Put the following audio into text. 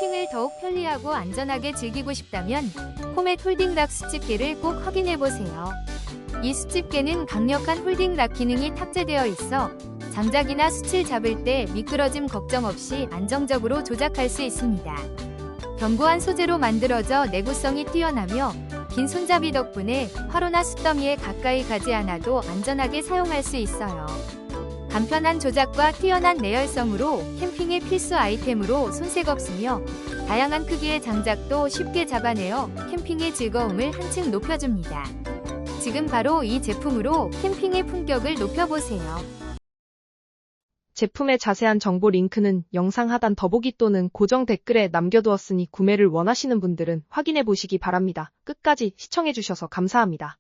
캠핑을 더욱 편리하고 안전하게 즐기고 싶다면 코멧 홀딩락 수집개를 꼭 확인해보세요. 이 수집개는 강력한 홀딩락 기능이 탑재되어 있어 장작이나 숯을 잡을 때 미끄러짐 걱정 없이 안정적으로 조작할 수 있습니다. 견고한 소재로 만들어져 내구성이 뛰어나며 긴 손잡이 덕분에 화로나 숯더미에 가까이 가지 않아도 안전하게 사용할 수 있어요. 간편한 조작과 뛰어난 내열성으로 캠핑의 필수 아이템으로 손색 없으며 다양한 크기의 장작도 쉽게 잡아내어 캠핑의 즐거움을 한층 높여줍니다. 지금 바로 이 제품으로 캠핑의 품격을 높여보세요. 제품의 자세한 정보 링크는 영상 하단 더보기 또는 고정 댓글에 남겨두었으니 구매를 원하시는 분들은 확인해 보시기 바랍니다. 끝까지 시청해주셔서 감사합니다.